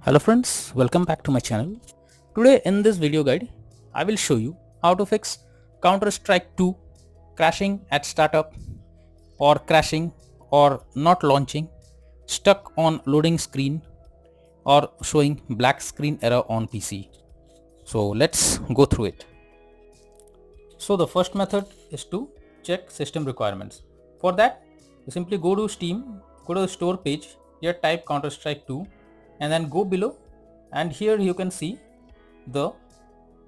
Hello friends, welcome back to my channel. Today in this video guide, I will show you how to fix Counter-Strike 2 crashing at startup or crashing or not launching, stuck on loading screen or showing black screen error on PC. So let's go through it. So the first method is to check system requirements. For that, you simply go to Steam, go to the store page, here type Counter-Strike 2 and then go below, and here you can see the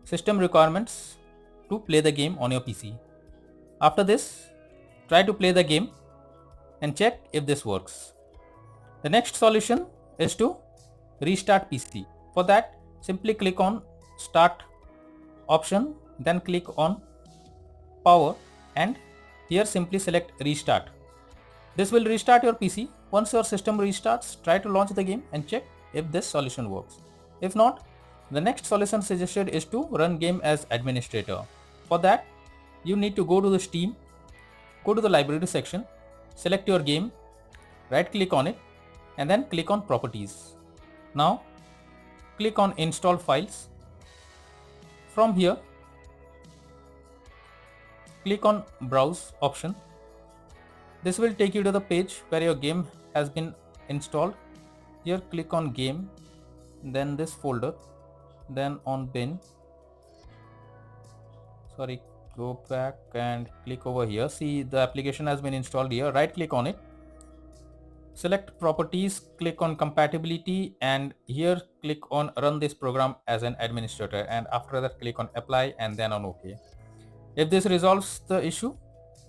system requirements to play the game on your PC. After this, try to play the game and check if this works. The next solution is to restart PC. For that, simply click on start option, then click on power, and here simply select restart. This will restart your PC. Once your system restarts, try to launch the game and check if this solution works. If not, the next solution suggested is to run game as administrator. For that, you need to go to the Steam, go to the library section, select your game, right click on it, and then click on properties. Now click on install files. From here, click on browse option. This will take you to the page where your game has been installed. Here click on game, then this folder, then on bin. Go back and click over here. See, the application has been installed here. Right click on it, select properties, click on compatibility, and here click on run this program as an administrator, and after that click on apply and then on OK. If this resolves the issue,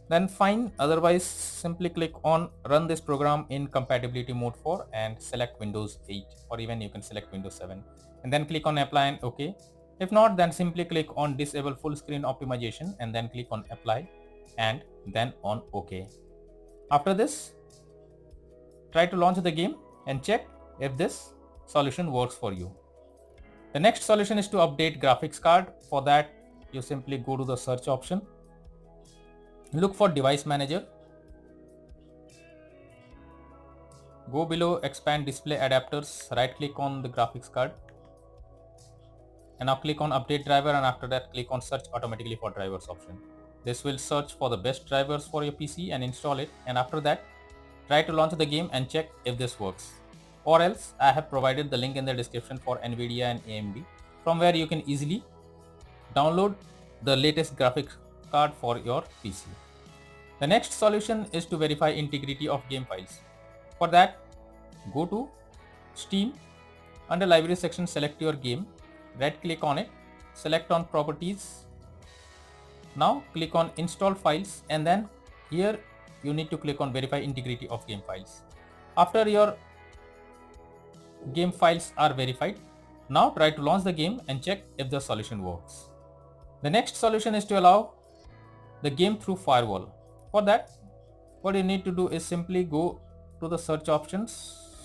then fine, otherwise simply click on run this program in compatibility mode 4 and select Windows 8, or even you can select Windows 7 and then click on apply and OK. If not, then simply click on disable full screen optimization and then click on apply and then on OK. After this, try to launch the game and check if this solution works for you. The next solution is to update graphics card. For that, you simply go to the search option, look for device manager, go below expand display adapters, right click on the graphics card, and now click on update driver, and after that click on search automatically for drivers option. This will search for the best drivers for your PC and install it, and after that try to launch the game and check if this works. Or else I have provided the link in the description for Nvidia and AMD, from where you can easily download the latest graphics card for your PC. The next solution is to verify integrity of game files. For that, go to Steam, under library section select your game, right click on it, select on properties. Now click on install files, and then here you need to click on verify integrity of game files. After your game files are verified, now try to launch the game and check if the solution works. The next solution is to allow the game through firewall. For that, what you need to do is simply go to the search options,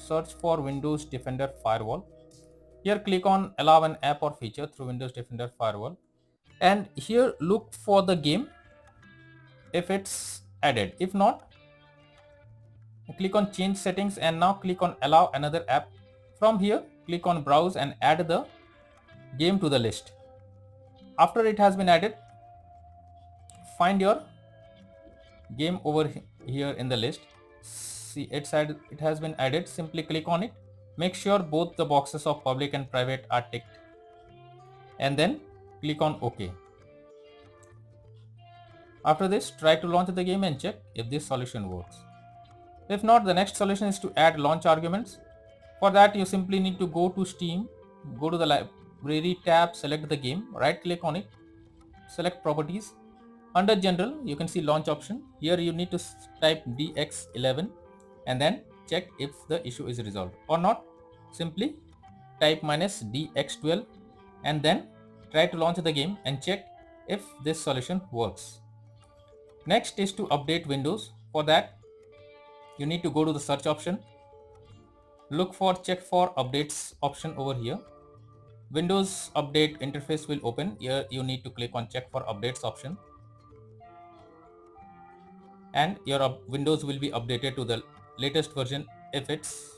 search for Windows Defender Firewall. Here click on allow an app or feature through Windows Defender Firewall, and here look for the game if it's added. If not, click on change settings and now click on allow another app. From here click on browse and add the game to the list. After it has been added, find your game over here in the list. See, it has been added. Simply click on it, make sure both the boxes of public and private are ticked, and then click on OK. After this, try to launch the game and check if this solution works. If not, the next solution is to add launch arguments. For that, you simply need to go to Steam, go to the library tab, select the game, right click on it, select properties. Under general, you can see launch option. Here you need to type DX11 and then check if the issue is resolved or not. Simply type minus DX12 and then try to launch the game and check if this solution works. Next is to update Windows. For that, you need to go to the search option, look for check for updates option over here. Windows update interface will open. Here you need to click on check for updates option, and your Windows will be updated to the latest version if it's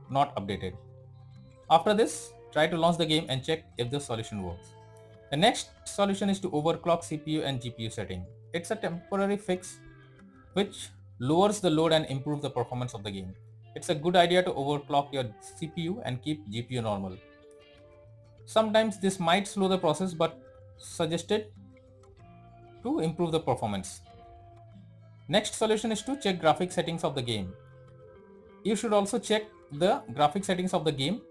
not updated. After this, try to launch the game and check if the solution works. The next solution is to overclock CPU and GPU setting. It's a temporary fix which lowers the load and improves the performance of the game. It's a good idea to overclock your CPU and keep GPU normal. Sometimes this might slow the process but suggested to improve the performance. Next solution is to check graphic settings of the game. You should also check the graphic settings of the game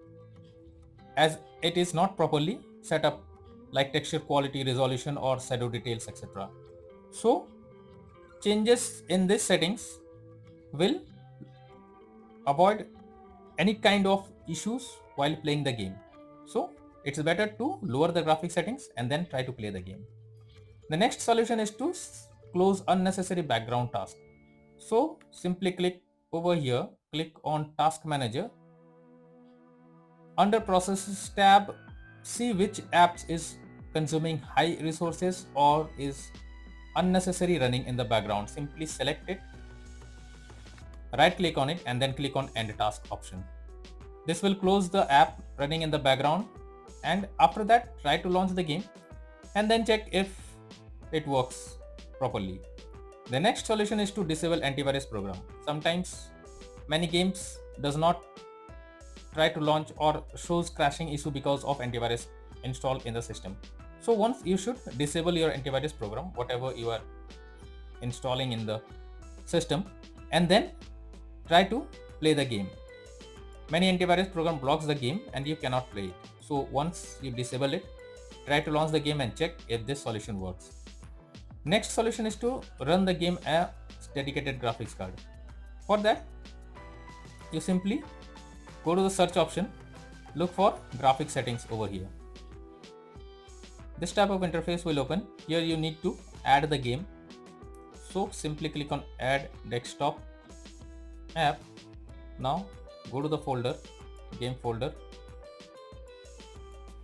as it is not properly set up, like texture quality, resolution or shadow details, etc. So changes in these settings will avoid any kind of issues while playing the game. So it's better to lower the graphic settings and then try to play the game. The next solution is to close unnecessary background tasks. So simply click over here, click on Task Manager. Under Processes tab, see which apps is consuming high resources or is unnecessary running in the background. Simply select it, right click on it and then click on End Task option. This will close the app running in the background, and after that try to launch the game and then check if it works properly. The next solution is to disable antivirus program. Sometimes many games does not try to launch or shows crashing issue because of antivirus installed in the system. So once you should disable your antivirus program, whatever you are installing in the system, and then try to play the game. Many antivirus program blocks the game and you cannot play it. So once you disable it, try to launch the game and check if this solution works. Next solution is to run the game a dedicated graphics card. For that, you simply go to the search option, look for graphic settings over here. This type of interface will open. Here you need to add the game. So simply click on Add Desktop App. Now go to the folder, game folder,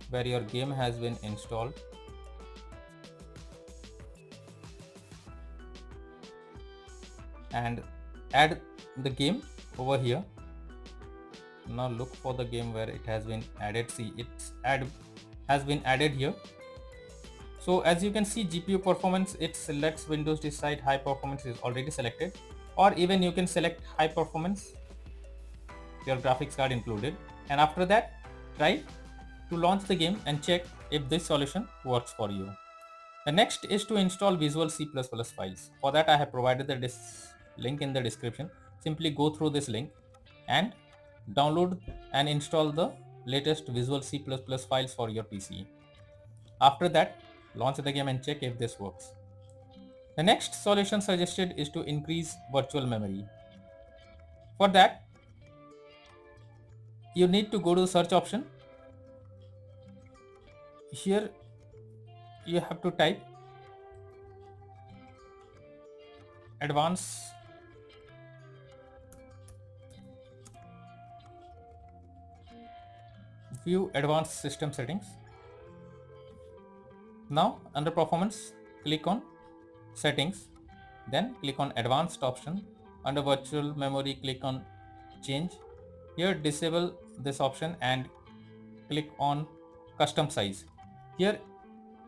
where your game has been installed. And add the game over here. Now look for the game where it has been added. See, has been added here. So as you can see, GPU performance, it selects Windows Decide high performance is already selected, or even you can select high performance, your graphics card included, and after that try to launch the game and check if this solution works for you. The next is to install Visual C++ files. For that I have provided the link in the description. Simply go through this link and download and install the latest Visual C++ files for your PC. After that, launch the game and check if this works. The next solution suggested is to increase virtual memory. For that, you need to go to the search option. Here you have to type view advanced system settings. Now under performance, click on settings, then click on advanced option. Under virtual memory, click on change. Here disable this option and click on custom size. Here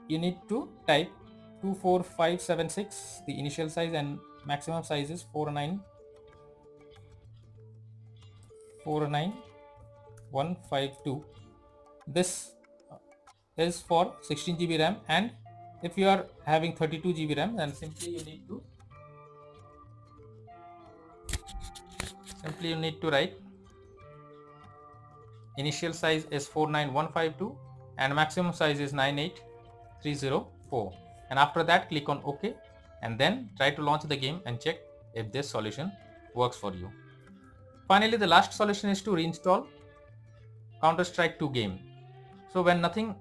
you need to type 24576, the initial size, and maximum size is 49152. This is for 16 GB RAM, and if you are having 32 GB RAM, then simply you need to write initial size is 49152 and maximum size is 98304, and after that click on OK, and then try to launch the game and check if this solution works for you. Finally, the last solution is to reinstall Counter-Strike 2 game. So when nothing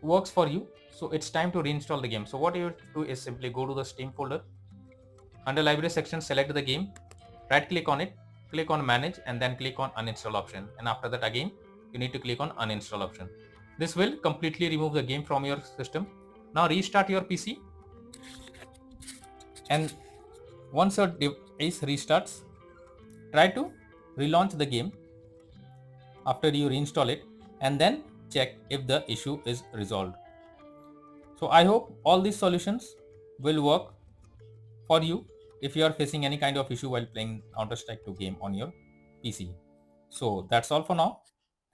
works for you, so it's time to reinstall the game. So what you do is simply go to the Steam folder, under library section select the game, right click on it, click on manage, and then click on uninstall option, and after that again you need to click on uninstall option. This will completely remove the game from your system. Now restart your PC, and once your device restarts, try to relaunch the game after you reinstall it. and then check if the issue is resolved. So I hope all these solutions will work for you if you are facing any kind of issue while playing Counter-Strike 2 game on your PC. So that's all for now.